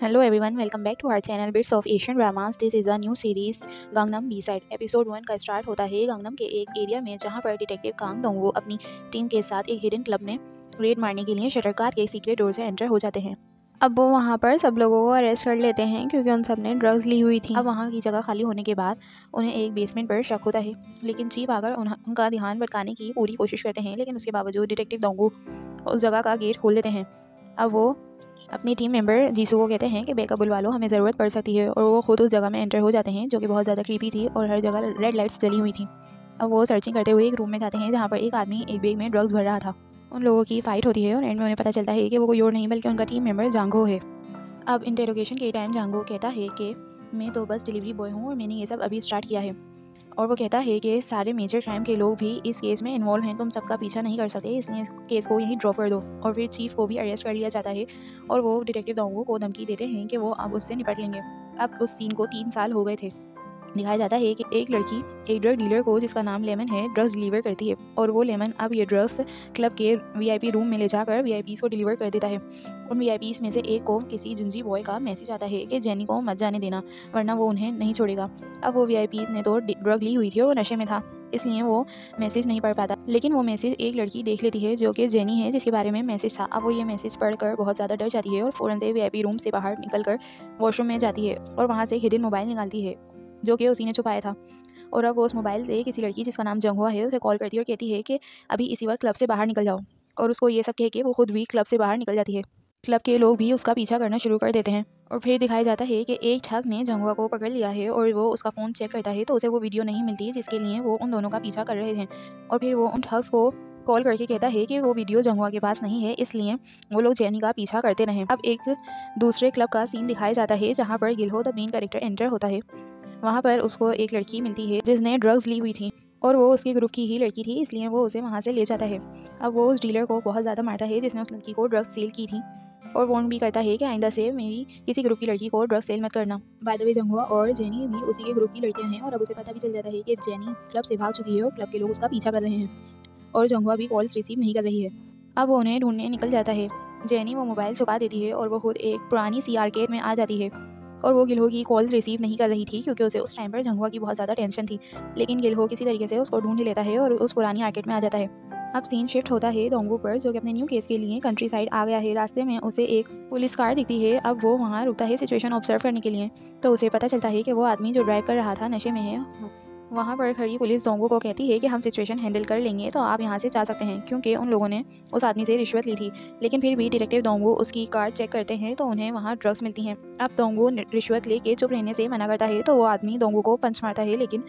Hello everyone, welcome back to our channel Bits of Asian Dramas. This is a new series Gangnam B side. Episode 1 का start होता है Gangnam के एक area में जहां पर डिटेक्टिव कांग दोंगो अपनी टीम के साथ एक हिडन क्लब में रेड मारने के लिए शटर कार के सीक्रेट डोर से एंटर हो जाते हैं। अब वो वहाँ पर सब लोगों को अरेस्ट कर लेते हैं क्योंकि उन सब ने ड्रग्स ली हुई थी। अब वहाँ की जगह खाली होने के बाद उन्हें एक बेसमेंट पर शक होता है, लेकिन चीफ आकर उनका ध्यान भटकाने की पूरी कोशिश करते हैं, लेकिन उसके बावजूद डिटेक्टिव दोंगो उस जगह का गेट खोल देते हैं। अब वो अपनी टीम मेंबर जीसू को कहते हैं कि बैकअप बुलवा लो, हमें ज़रूरत पड़ सकती है, और वो खुद उस जगह में एंटर हो जाते हैं जो कि बहुत ज़्यादा क्रीपी थी और हर जगह रेड लाइट्स जली हुई थी। अब वो सर्चिंग करते हुए एक रूम में जाते हैं जहाँ पर एक आदमी एक बैग में ड्रग्स भर रहा था। उन लोगों की फाइट होती है और एंड में उन्हें पता चलता है कि वो कोई और नहीं बल्कि उनका टीम मेंबर जांगो है। अब इंटेरोगेशन के टाइम जांगो कहता है कि मैं तो बस डिलीवरी बॉय हूँ और मैंने ये सब अभी स्टार्ट किया है, और वो कहता है कि सारे मेजर क्राइम के लोग भी इस केस में इन्वॉल्व हैं, तुम सबका पीछा नहीं कर सकते, इसलिए केस को यहीं ड्रॉप कर दो। और फिर चीफ को भी अरेस्ट कर लिया जाता है और वो डिटेक्टिव दोंगो को धमकी देते हैं कि वो अब उससे निपट लेंगे। अब उस सीन को 3 साल हो गए थे। दिखाया जाता है कि एक लड़की एक ड्रग डीलर को जिसका नाम लेमन है ड्रग्स डिलीवर करती है, और वो लेमन अब ये ड्रग्स क्लब के वीआईपी रूम में ले जाकर वीआईपीज़ को डिलीवर कर देता है। उन वीआईपीज़ में से एक को किसी जुंजी बॉय का मैसेज आता है कि जेनी को मत जाने देना वरना वो उन्हें नहीं छोड़ेगा। अब वो वीआईपीज़ ने तो ड्रग ली हुई थी और वो नशे में था, इसलिए वो मैसेज नहीं पढ़ पाता, लेकिन वो मैसेज एक लड़की देख लेती है जो कि जेनी है जिसके बारे में मैसेज था। अब वो ये मैसेज पढ़कर बहुत ज़्यादा डर जाती है और फ़ौरन से वीआईपी रूम से बाहर निकलकर वॉशरूम में जाती है और वहाँ से हिडन मोबाइल निकालती है जो कि उसी ने छुपाया था। और अब वो उस मोबाइल से किसी लड़की जिसका नाम जंगहुआ है उसे कॉल करती है और कहती है कि अभी इसी वक्त क्लब से बाहर निकल जाओ, और उसको ये सब कह के वो खुद भी क्लब से बाहर निकल जाती है। क्लब के लोग भी उसका पीछा करना शुरू कर देते हैं और फिर दिखाया जाता है कि एक ठग ने जंगहुआ को पकड़ लिया है और वो उसका फ़ोन चेक करता है तो उसे वो वीडियो नहीं मिलती जिसके लिए वो उन दोनों का पीछा कर रहे थे, और फिर वो उन ठग्स को कॉल करके कहता है कि वो वीडियो जंगहुआ के पास नहीं है, इसलिए वो लोग जेनी का पीछा करते रहें। अब एक दूसरे क्लब का सीन दिखाया जाता है जहाँ पर गिलहो द मेन कैरेक्टर एंटर होता है। वहाँ पर उसको एक लड़की मिलती है जिसने ड्रग्स ली हुई थी और वो उसके ग्रुप की ही लड़की थी, इसलिए वो उसे वहाँ से ले जाता है। अब वो उस डीलर को बहुत ज़्यादा मारता है जिसने उस लड़की को ड्रग्स सेल की थी, और वार्न भी करता है कि आइंदा से मेरी किसी ग्रुप की लड़की को ड्रग्स सेल मत करना। बाय द वे जंगहुआ और जेनी भी उसी के ग्रुप की लड़कियां हैं और अब उसे पता भी चल जाता है कि जेनी क्लब से भाग चुकी है और क्लब के लोग उसका पीछा कर रहे हैं और जंगहुआ भी कॉल्स रिसीव नहीं कर रही है। अब वो उन्हें ढूंढने निकल जाता है। जेनी वो मोबाइल छुपा देती है और वो खुद एक पुरानी सी आर्केड में आ जाती है, और वो गिलहो की कॉल रिसीव नहीं कर रही थी क्योंकि उसे उस टाइम पर जंगहुआ की बहुत ज़्यादा टेंशन थी, लेकिन गिलहो किसी तरीके से उसको ढूंढ लेता है और उस पुरानी आर्केड में आ जाता है। अब सीन शिफ्ट होता है दोंगो पर जो कि अपने न्यू केस के लिए कंट्री साइड आ गया है। रास्ते में उसे एक पुलिस कार दिखती है। अब वो वहाँ रुकता है सिचुएशन ऑब्जर्व करने के लिए, तो उसे पता चलता है कि वो आदमी जो ड्राइव कर रहा था नशे में है। वहाँ पर खड़ी पुलिस दोंगो को कहती है कि हम सिचुएशन हैंडल कर लेंगे तो आप यहाँ से जा सकते हैं, क्योंकि उन लोगों ने उस आदमी से रिश्वत ली थी। लेकिन फिर भी डिटेक्टिव दोंगो उसकी कार चेक करते हैं तो उन्हें वहाँ ड्रग्स मिलती हैं। अब दोंगो रिश्वत लेके चुप रहने से मना करता है तो वो आदमी दोंगो को पंच मारता है, लेकिन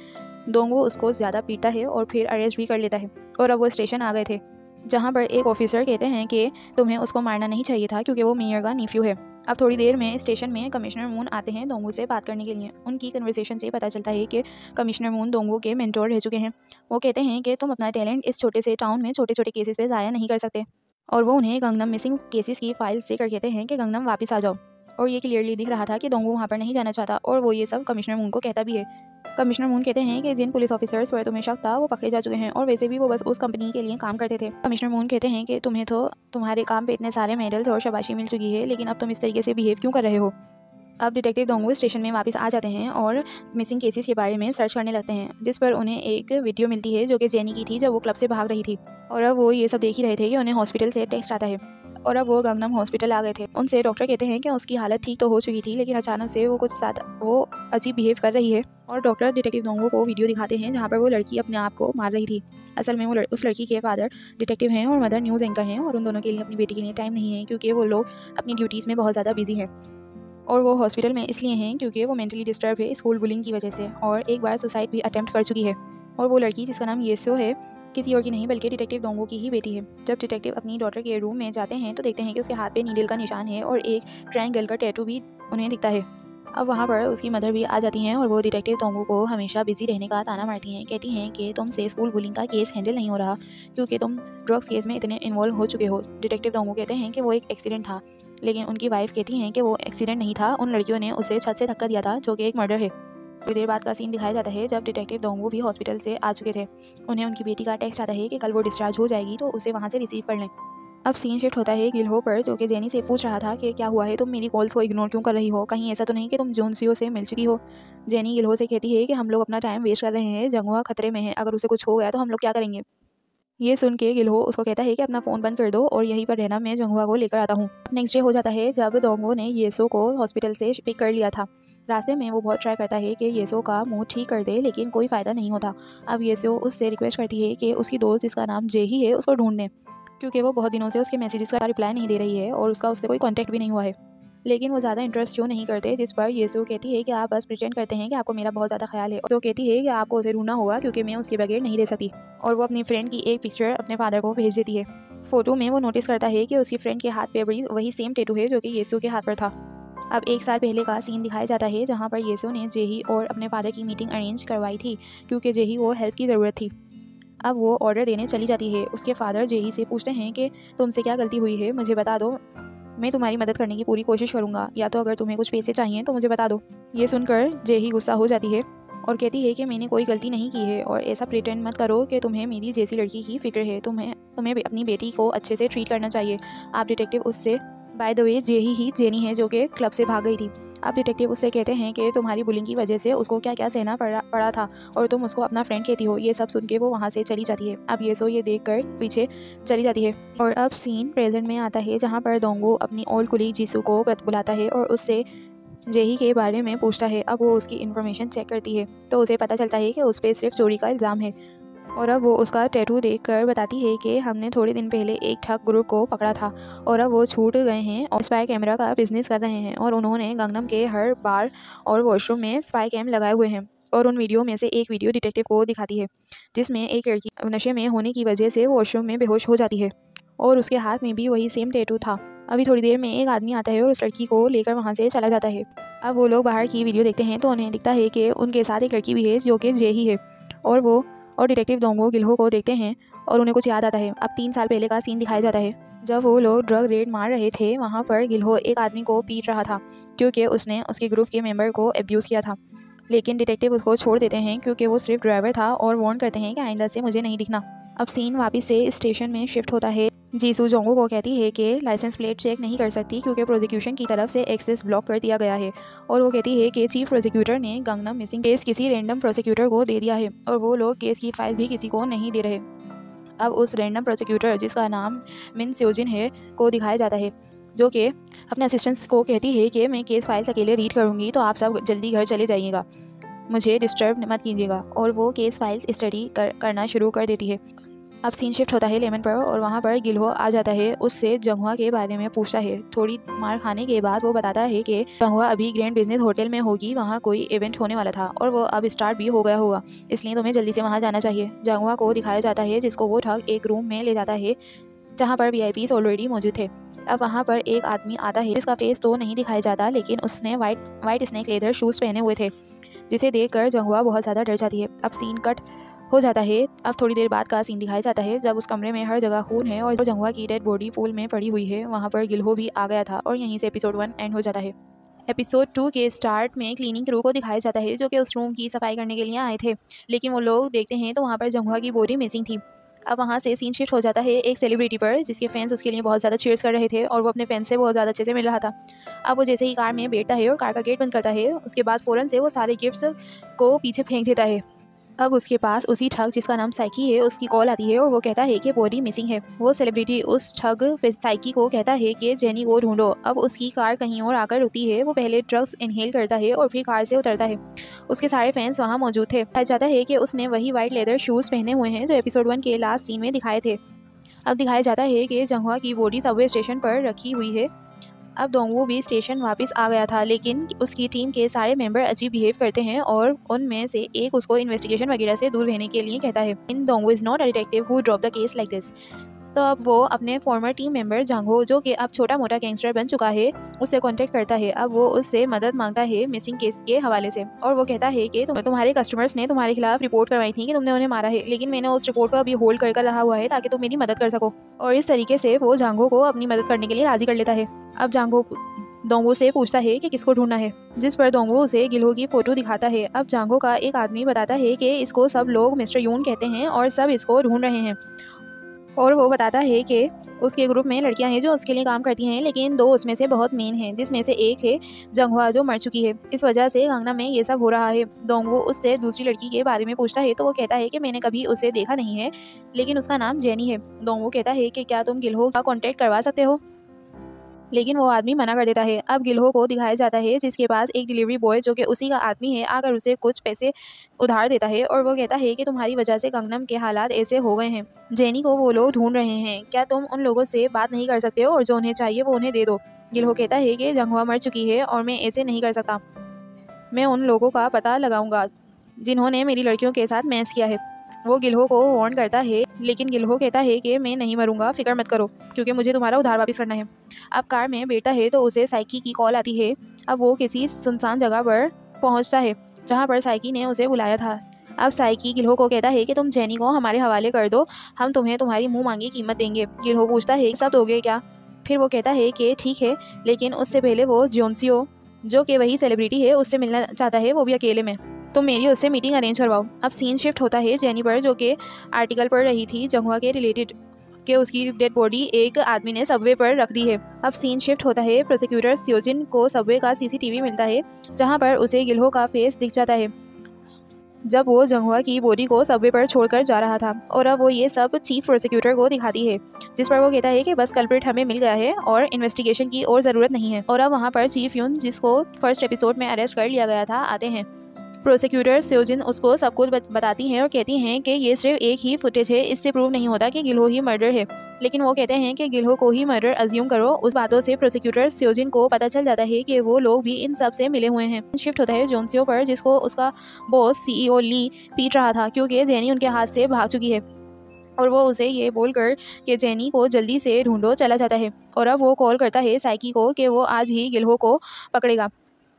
दोंगो उसको ज़्यादा पीटता है और फिर अरेस्ट भी कर लेता है। और अब वो स्टेशन आ गए थे जहाँ पर एक ऑफिसर कहते हैं कि तुम्हें उसको मारना नहीं चाहिए था क्योंकि वो मेयर का नीफ्यू है। अब थोड़ी देर में स्टेशन में कमिश्नर मून आते हैं दोंगो से बात करने के लिए। उनकी कन्वर्सेशन से पता चलता है कि कमिश्नर मून दोंगो के मेंटोर रह चुके हैं। वो कहते हैं कि तुम अपना टैलेंट इस छोटे से टाउन में छोटे छोटे केसेस पे ज़ाया नहीं कर सकते, और वो उन्हें गंगनम मिसिंग केसेस की फाइल से कर कहते हैं कि गंगनम वापस आ जाओ। और ये क्लियरली दिख रहा था कि दोंगो वहाँ पर नहीं जाना चाहता, और वो ये सब कमिश्नर मून को कहता भी है। कमिश्नर मून कहते हैं कि जिन पुलिस ऑफिसर्स पर तुम्हें शक था वो पकड़े जा चुके हैं, और वैसे भी वो बस उस कंपनी के लिए काम करते थे। कमिश्नर मून कहते हैं कि तुम्हें तो तुम्हारे काम पे इतने सारे मेडल्स और शाबाशी मिल चुकी है, लेकिन अब तुम इस तरीके से बिहेव क्यों कर रहे हो। अब डिटेक्टिव दोंगो स्टेशन में वापस आ जाते हैं और मिसिंग केसेस के बारे में सर्च करने लगते हैं, जिस पर उन्हें एक वीडियो मिलती है जो कि जेनी की थी जब वो क्लब से भाग रही थी। और अब वो ये सब देख ही रहे थे कि उन्हें हॉस्पिटल से टेक्स्ट आता है, और अब वो गंगनम हॉस्पिटल आ गए थे। उनसे डॉक्टर कहते हैं कि उसकी हालत ठीक तो हो चुकी थी, लेकिन अचानक से वो कुछ साथ वो अजीब बिहेव कर रही है, और डॉक्टर डिटेक्टिव दोंगो को वीडियो दिखाते हैं जहाँ पर वो लड़की अपने आप को मार रही थी। असल में वो उस लड़की के फादर डिटेक्टिव हैं और मदर न्यूज़ एंकर हैं, और उन दोनों के लिए अपनी बेटी के लिए टाइम नहीं है क्योंकि वो लोग अपनी ड्यूटीज़ में बहुत ज़्यादा बिजी हैं। और वो हॉस्पिटल में इसलिए हैं क्योंकि वो मेंटली डिस्टर्ब है स्कूल बुलिंग की वजह से, और एक बार सुसाइड भी अटेम्प्ट कर चुकी है। और वो लड़की जिसका नाम येसो है किसी और की नहीं बल्कि डिटेक्टिव दोंगो की ही बेटी है। जब डिटेक्टिव अपनी डॉटर के रूम में जाते हैं तो देखते हैं कि उसके हाथ पे नीडल का निशान है और एक ट्रायंगल का टैटू भी उन्हें दिखता है। अब वहाँ पर उसकी मदर भी आ जाती हैं और वो डिटेक्टिव दोंगो को हमेशा बिजी रहने का ताना मारती हैं। कहती हैं कि तुमसे स्कूल बुलिंग का केस हैंडल नहीं हो रहा क्योंकि तुम ड्रग्स केस में इतने इन्वॉल्व हो चुके हो। डिटेक्टिव दोंगो कहते हैं कि वो एक एक्सीडेंट था, लेकिन उनकी वाइफ कहती हैं कि वो एक्सीडेंट नहीं था, उन लड़कियों ने उसे छत से धक्का दिया था जो कि एक मर्डर है। थोड़ी देर बाद का सीन दिखाया जाता है जब डिटेक्टिव दोंगो भी हॉस्पिटल से आ चुके थे। उन्हें उनकी बेटी का टेक्स्ट आता है कि कल वो डिस्चार्ज हो जाएगी तो उसे वहाँ से रिसीव कर लें। अब सीन शिफ्ट होता है गिलहो पर, जो कि जेनी से पूछ रहा था कि क्या हुआ है, तुम मेरी कॉल्स को इग्नोर क्यों कर रही हो, कहीं ऐसा तो नहीं कि तुम जोनसियो से मिल चुकी हो। जेनी गिलहो से कहती है कि हम लोग अपना टाइम वेस्ट कर रहे हैं, जंगवा खतरे में है, अगर उसे कुछ हो गया तो हम लोग क्या करेंगे। ये सुन के गिलहो उसको कहता है कि अपना फ़ोन बंद कर दो और यहीं पर रहना, मैं जंगवा को लेकर आता हूँ। नेक्स्ट डे हो जाता है जब दोंगो ने येसो को हॉस्पिटल से पिक कर लिया था। रास्ते में वो बहुत ट्राई करता है कि येसो का मुंह ठीक कर दे, लेकिन कोई फ़ायदा नहीं होता। अब येसो उससे रिक्वेस्ट करती है कि उसकी दोस्त जिसका नाम जेही है उसको ढूंढ दें, क्योंकि वो बहुत दिनों से उसके मैसेजेस का रिप्लाई नहीं दे रही है और उसका उससे कोई कॉन्टैक्ट भी नहीं हुआ है। लेकिन वो ज़्यादा इंटरेस्ट शो नहीं करते, जिस पर येसु कहती है कि आप बस प्रिटेंड करते हैं कि आपको मेरा बहुत ज़्यादा ख्याल है। तो कहती है कि आपको उसे ढूंढना होगा क्योंकि मैं उसके बगैर नहीं रह सकती, और वो अपनी फ्रेंड की एक पिक्चर अपने फादर को भेज देती है। फोटो में वो नोटिस करता है कि उसकी फ्रेंड के हाथ पे भी वही सेम टैटू है जो कि येसु के हाथ पर था। अब 1 साल पहले का सीन दिखाया जाता है जहाँ पर येसु ने जेही और अपने फादर की मीटिंग अरेंज करवाई थी, क्योंकि जेही को हेल्प की ज़रूरत थी। अब वो ऑर्डर देने चली जाती है। उसके फादर जेही से पूछते हैं कि तुमसे क्या गलती हुई है, मुझे बता दो, मैं तुम्हारी मदद करने की पूरी कोशिश करूंगा, या तो अगर तुम्हें कुछ पैसे चाहिए तो मुझे बता दो। ये सुनकर जेही गुस्सा हो जाती है और कहती है कि मैंने कोई गलती नहीं की है, और ऐसा प्रिटेंड मत करो कि तुम्हें मेरी जैसी लड़की की फिक्र है। तुम्हें अपनी बेटी को अच्छे से ट्रीट करना चाहिए। आप डिटेक्टिव उससे, बाय द वे जेही ही जेनी है जो कि क्लब से भाग गई थी। आप डिटेक्टिव उससे कहते हैं कि तुम्हारी बुलिंग की वजह से उसको क्या क्या सहना पड़ा था, और तुम उसको अपना फ्रेंड कहती हो। ये सब सुन के वो वहाँ से चली जाती है। अब ये देख कर पीछे चली जाती है। और अब सीन प्रेजेंट में आता है जहाँ पर दोंगो अपनी ओल्ड कुलीग जीसू को बुलाता है और उससे जेही के बारे में पूछता है। अब वो उसकी इन्फॉर्मेशन चेक करती है तो उसे पता चलता है कि उस पर सिर्फ चोरी का इल्ज़ाम है, और अब वो उसका टैटू देखकर बताती है कि हमने थोड़े दिन पहले एक ठग ग्रुप को पकड़ा था और अब वो छूट गए हैं और स्पाई कैमरा का बिजनेस कर रहे हैं, और उन्होंने गंगनम के हर बार और वॉशरूम में स्पाई कैम लगाए हुए हैं। और उन वीडियो में से एक वीडियो डिटेक्टिव को दिखाती है जिसमें एक लड़की नशे में होने की वजह से वॉशरूम में बेहोश हो जाती है, और उसके हाथ में भी वही सेम टैटू था। अभी थोड़ी देर में एक आदमी आता है और उस लड़की को लेकर वहाँ से चला जाता है। अब वो लोग बाहर की वीडियो देखते हैं तो उन्हें दिखता है कि उनके साथ एक लड़की भी है जो कि जेही है, और डिटेक्टिव दोंगो गिलहो को देखते हैं और उन्हें कुछ याद आता है। अब 3 साल पहले का सीन दिखाया जाता है जब वो लोग ड्रग रेड मार रहे थे। वहाँ पर गिलहो एक आदमी को पीट रहा था क्योंकि उसने उसके ग्रुप के मेंबर को अब्यूज़ किया था, लेकिन डिटेक्टिव उसको छोड़ देते हैं क्योंकि वो सिर्फ ड्राइवर था और वार्न करते हैं कि आइंदा से मुझे नहीं दिखना। अब सीन वापस से स्टेशन में शिफ्ट होता है। जीसू जोंगो को कहती है कि लाइसेंस प्लेट चेक नहीं कर सकती क्योंकि प्रोसिक्यूशन की तरफ से एक्सेस ब्लॉक कर दिया गया है, और वो कहती है कि चीफ प्रोसिक्यूटर ने गंगनम मिसिंग केस किसी रैंडम प्रोसिक्यूटर को दे दिया है और वो लोग केस की फाइल भी किसी को नहीं दे रहे। अब उस रैंडम प्रोसिक्यूटर जिसका नाम मिन स्योजिन है को दिखाया जाता है, जो कि अपने असिस्टेंट्स को कहती है कि मैं केस फाइल्स अकेले रीड करूँगी तो आप सब जल्दी घर चले जाइएगा, मुझे डिस्टर्ब मत कीजिएगा, और वो केस फाइल्स स्टडी करना शुरू कर देती है। अब सीन शिफ्ट होता है लेमन पर, और वहाँ पर गिलहो आ जाता है। उससे जंगवा के बारे में पूछता है। थोड़ी मार खाने के बाद वो बताता है कि जंगवा अभी ग्रैंड बिजनेस होटल में होगी, वहाँ कोई इवेंट होने वाला था और वो अब स्टार्ट भी हो गया होगा, इसलिए तुम्हें जल्दी से वहाँ जाना चाहिए। जंगवा को दिखाया जाता है जिसको वो ठग एक रूम में ले जाता है जहाँ पर VIPs ऑलरेडी मौजूद थे। अब वहाँ पर एक आदमी आता है जिसका फेस तो नहीं दिखाया जाता, लेकिन उसने वाइट स्नेक लेदर शूज़ पहने हुए थे, जिसे देखकर जंगवा बहुत ज़्यादा डर जाती है। अब सीन कट हो जाता है। अब थोड़ी देर बाद का सीन दिखाया जाता है जब उस कमरे में हर जगह खून है और जंगवा की डेड बॉडी पूल में पड़ी हुई है। वहाँ पर गिलहो भी आ गया था और यहीं से एपिसोड 1 एंड हो जाता है। एपिसोड 2 के स्टार्ट में क्लीनिंग क्रू को दिखाया जाता है जो कि उस रूम की सफाई करने के लिए आए थे, लेकिन वो लोग देखते हैं तो वहाँ पर जंगवा की बॉडी मिसिंग थी। अब वहाँ से सीन शिफ्ट हो जाता है एक सेलिब्रिटी पर जिसके फैंस उसके लिए बहुत ज़्यादा चीयर्स कर रहे थे और वो अपने फैंस से बहुत ज़्यादा अच्छे से मिल रहा था। अब वो जैसे ही कार में बैठता है और कार का गेट बंद करता है, उसके बाद फ़ौरन से वो सारे गिफ्ट्स को पीछे फेंक देता है। अब उसके पास उसी ठग जिसका नाम साइकी है उसकी कॉल आती है और वो कहता है कि बॉडी मिसिंग है। वो सेलिब्रिटी उस ठग साइकी को कहता है कि जेनी को ढूंढो। अब उसकी कार कहीं और आकर रुकती है। वो पहले ड्रग्स इनहेल करता है और फिर कार से उतरता है। उसके सारे फैंस वहाँ मौजूद थे। कहा जाता है कि उसने वही वाइट लेदर शूज़ पहने हुए हैं जो एपिसोड 1 के लास्ट सीन में दिखाए थे। अब दिखाया जाता है कि जंगवा की बॉडी सबवे स्टेशन पर रखी हुई है। अब दोंगवू भी स्टेशन वापस आ गया था, लेकिन उसकी टीम के सारे मेंबर अजीब बिहेव करते हैं और उनमें से एक उसको इन्वेस्टिगेशन वगैरह से दूर रहने के लिए कहता है। इन Dongwoo is not a detective who drop the case like this. तो अब वो अपने फॉर्मर टीम मेंबर जांगहो, जो कि अब छोटा मोटा गैंगस्टर बन चुका है, उससे कांटेक्ट करता है। अब वो उससे मदद मांगता है मिसिंग केस के हवाले से, और वो कहता है कि तुम्हारे कस्टमर्स ने तुम्हारे खिलाफ रिपोर्ट करवाई थी कि तुमने उन्हें मारा है, लेकिन मैंने उस रिपोर्ट को अभी होल्ड कर रहा हुआ है ताकि तुम मेरी मदद कर सको। और इस तरीके से वो जांगहो को अपनी मदद करने के लिए राजी कर लेता है। अब जांगहो दोंगो से पूछता है कि किसको ढूंढना है, जिस पर दोंगो उसे गिलहो की फ़ोटो दिखाता है। अब जांगो का एक आदमी बताता है कि इसको सब लोग मिस्टर यून कहते हैं और सब इसको ढूंढ रहे हैं। और वो बताता है कि उसके ग्रुप में लड़कियां हैं जो उसके लिए काम करती हैं, लेकिन 2 उसमें से बहुत मेन हैं, जिसमें से एक है जंगहुआ जो मर चुकी है। इस वजह से गांगनाम में ये सब हो रहा है। दोंगवू उससे दूसरी लड़की के बारे में पूछता है तो वो कहता है कि मैंने कभी उसे देखा नहीं है, लेकिन उसका नाम जेनी है। दोंगवू कहता है कि क्या तुम गिलहो का कॉन्टैक्ट करवा सकते हो, लेकिन वो आदमी मना कर देता है। अब गिलहो को दिखाया जाता है जिसके पास एक डिलीवरी बॉय जो कि उसी का आदमी है आकर उसे कुछ पैसे उधार देता है, और वो कहता है कि तुम्हारी वजह से गंगनम के हालात ऐसे हो गए हैं। जेनी को वो लोग ढूंढ रहे हैं, क्या तुम उन लोगों से बात नहीं कर सकते हो और जो उन्हें चाहिए वो उन्हें दे दो। गिलहो कहता है कि जंगहुआ मर चुकी है और मैं ऐसे नहीं कर सकता। मैं उन लोगों का पता लगाऊंगा जिन्होंने मेरी लड़कियों के साथ मैच किया है। वो गिलहो को वार्न करता है, लेकिन गिलहो कहता है कि मैं नहीं मरूंगा, फिक्र मत करो, क्योंकि मुझे तुम्हारा उधार वापस करना है। अब कार में बैठता है तो उसे साइकी की कॉल आती है। अब वो किसी सुनसान जगह पर पहुंचता है जहां पर साइकी ने उसे बुलाया था। अब साइकी गिलहो को कहता है कि तुम जेनी को हमारे हवाले कर दो, हम तुम्हें तुम्हारी मुंह मांगी कीमत देंगे। गिलहो पूछता है सब दोगे क्या? फिर वो कहता है कि ठीक है, लेकिन उससे पहले वो जोनसियो जो कि वही सेलिब्रिटी है उससे मिलना चाहता है, वो भी अकेले में। तो मेरी उससे मीटिंग अरेंज करवाओ। अब सीन शिफ्ट होता है जेनी पर, जो कि आर्टिकल पढ़ रही थी जंगहुआ के रिलेटेड कि उसकी डेड बॉडी एक आदमी ने सबवे पर रख दी है। अब सीन शिफ्ट होता है प्रोसिक्यूटर स्योजिन को सबवे का सीसीटीवी मिलता है जहां पर उसे गिलहो का फेस दिख जाता है जब वो जंगहुआ की बॉडी को सबवे पर छोड़कर जा रहा था। और अब वो ये सब चीफ प्रोसिक्यूटर को दिखाती है, जिस पर वो कहता है कि बस कल्प्रिट हमें मिल गया है और इन्वेस्टिगेशन की और ज़रूरत नहीं है। और अब वहाँ पर चीफ यून, जिसको फर्स्ट एपिसोड में अरेस्ट कर लिया गया था, आते हैं। प्रोसिक्यूटर स्योजिन उसको सब कुछ बताती हैं और कहती हैं कि ये सिर्फ एक ही फुटेज है, इससे प्रूव नहीं होता कि गिलहो ही मर्डर है। लेकिन वो कहते हैं कि गिलहो को ही मर्डर अज्यूम करो। उस बातों से प्रोसिक्यूटर स्योजिन को पता चल जाता है कि वो लोग भी इन सब से मिले हुए हैं। शिफ्ट होता है जोनसियो पर, जिसको उसका बॉस सीईओ ली पीट रहा था क्योंकि जेनी उनके हाथ से भाग चुकी है, और वो उसे ये बोलकर कि जेनी को जल्दी से ढूंढो चला जाता है। और अब वो कॉल करता है साइकी को कि वो आज ही गिलहो को पकड़ेगा।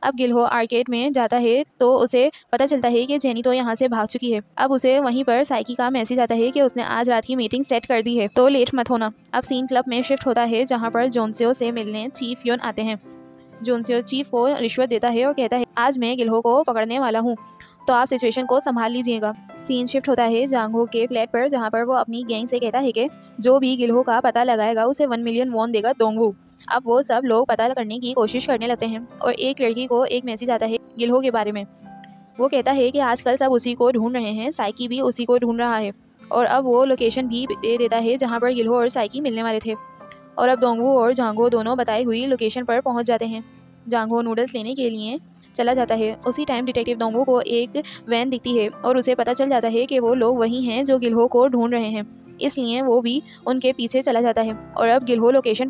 अब गिलहो आर्केड में जाता है तो उसे पता चलता है कि जेनी तो यहाँ से भाग चुकी है। अब उसे वहीं पर साइकी का मैसेज आता है कि उसने आज रात की मीटिंग सेट कर दी है, तो लेट मत होना। अब सीन क्लब में शिफ्ट होता है जहाँ पर जोनसियो से मिलने चीफ योन आते हैं। जोनसियो चीफ को रिश्वत देता है और कहता है आज मैं गिलहो को पकड़ने वाला हूँ, तो आप सिचुएशन को संभाल लीजिएगा। सीन शिफ्ट होता है जांगहो के फ्लैट पर, जहाँ पर वो अपनी गैंग से कहता है कि जो भी गिलहो का पता लगाएगा उसे 1 मिलियन वॉन देगा दोंगवू। अब वो सब लोग पता करने की कोशिश करने लगते हैं और एक लड़की को एक मैसेज आता है गिलहो के बारे में। वो कहता है कि आजकल सब उसी को ढूंढ रहे हैं, साइकी भी उसी को ढूंढ रहा है। और अब वो लोकेशन भी दे देता है जहाँ पर गिलहो और साइकी मिलने वाले थे। और अब दोंगवू और जांगहो दोनों बताई हुई लोकेशन पर पहुँच जाते हैं। जांगहो नूडल्स लेने के लिए चला जाता है। उसी टाइम डिटेक्टिव दोंगवू को एक वैन दिखती है और उसे पता चल जाता है कि वो लोग वही हैं जो गिलहो को ढूंढ रहे हैं, इसलिए वो भी उनके पीछे चला जाता है। और अब गिलहो लोकेशन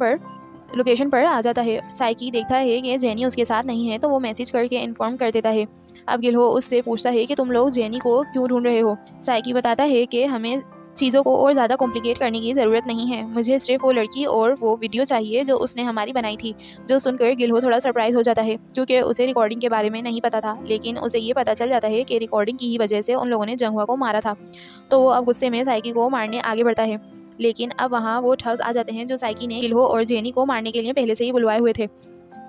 पर आ जाता है। साइकी देखता है कि जेनी उसके साथ नहीं है, तो वो मैसेज करके इन्फॉर्म कर देता है। अब गिलहो उससे पूछता है कि तुम लोग जेनी को क्यों ढूंढ रहे हो। साइकी बताता है कि हमें चीज़ों को और ज़्यादा कॉम्प्लिकेट करने की ज़रूरत नहीं है, मुझे सिर्फ वो लड़की और वो वीडियो चाहिए जो उसने हमारी बनाई थी। जो सुनकर गिलहो थोड़ा सरप्राइज हो जाता है क्योंकि उसे रिकॉर्डिंग के बारे में नहीं पता था, लेकिन उसे ये पता चल जाता है कि रिकॉर्डिंग की ही वजह से उन लोगों ने जंगहुआ को मारा था। तो वो अब गुस्से में साइकी को मारने आगे बढ़ता है, लेकिन अब वहाँ वो ठग्स आ जाते हैं जो साइकी ने गिलहो और जेनी को मारने के लिए पहले से ही बुलवाए हुए थे।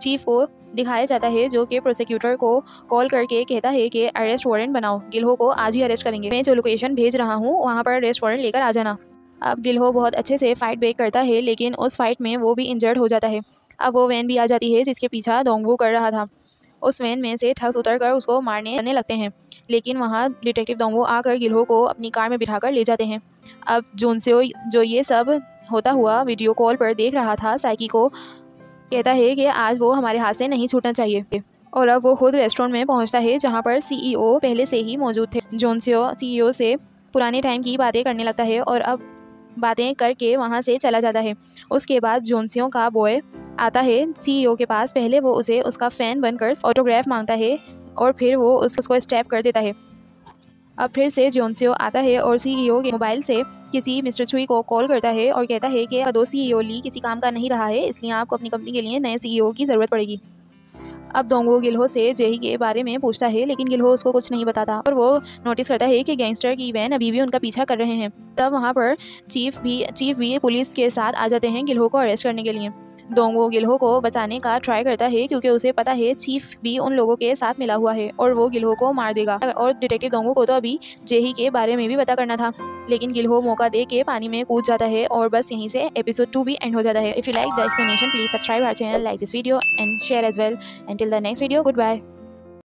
चीफ को दिखाया जाता है जो कि प्रोसिक्यूटर को कॉल करके कहता है कि अरेस्ट वारंट बनाओ, गिलहो को आज ही अरेस्ट करेंगे, मैं जो लोकेशन भेज रहा हूँ वहाँ पर अरेस्ट वारंट लेकर आ जाना। अब गिलहो बहुत अच्छे से फाइट बैक करता है, लेकिन उस फाइट में वो भी इंजर्ड हो जाता है। अब वो वैन भी आ जाती है जिसके पीछा दोंगवू कर रहा था। उस वैन में से ठग्स उतरकर उसको मारने लगते हैं, लेकिन वहाँ डिटेक्टिव दोंगवू आकर गिलहो को अपनी कार में बिठाकर ले जाते हैं। अब जोनसियो जो ये सब होता हुआ वीडियो कॉल पर देख रहा था, साइकी को कहता है कि आज वो हमारे हाथ से नहीं छूटना चाहिए। और अब वो खुद रेस्टोरेंट में पहुंचता है जहां पर सीईओ पहले से ही मौजूद थे। जोनसियो सीईओ से पुराने टाइम की बातें करने लगता है और अब बातें करके वहां से चला जाता है। उसके बाद जोनसियो का बॉय आता है सीईओ के पास। पहले वो उसे उसका फ़ैन बनकर ऑटोग्राफ मांगता है और फिर वो उसको स्टैप कर देता है। अब फिर से जोनसियो आता है और सीईओ के मोबाइल से किसी मिस्टर छुई को कॉल करता है और कहता है कि दो सीईओ ली किसी काम का नहीं रहा है, इसलिए आपको अपनी कंपनी के लिए नए सीईओ की ज़रूरत पड़ेगी। अब दोंगवू गिलहो से जेही के बारे में पूछता है, लेकिन गिलहो उसको कुछ नहीं बताता और वो नोटिस करता है कि गैंगस्टर की वैन अभी भी उनका पीछा कर रहे हैं। तब वहाँ पर चीफ भी पुलिस के साथ आ जाते हैं गिलहो को अरेस्ट करने के लिए। दोंगो गिलहो को बचाने का ट्राई करता है क्योंकि उसे पता है चीफ भी उन लोगों के साथ मिला हुआ है और वो गिलहो को मार देगा। और डिटेक्टिव दोंगो को तो अभी जेही के बारे में भी पता करना था, लेकिन गिलहो मौका दे के पानी में कूद जाता है और बस यहीं से एपिसोड 2 भी एंड हो जाता है। If you like the explanation please subscribe our channel, like this video and share as well. Until the next video, goodbye.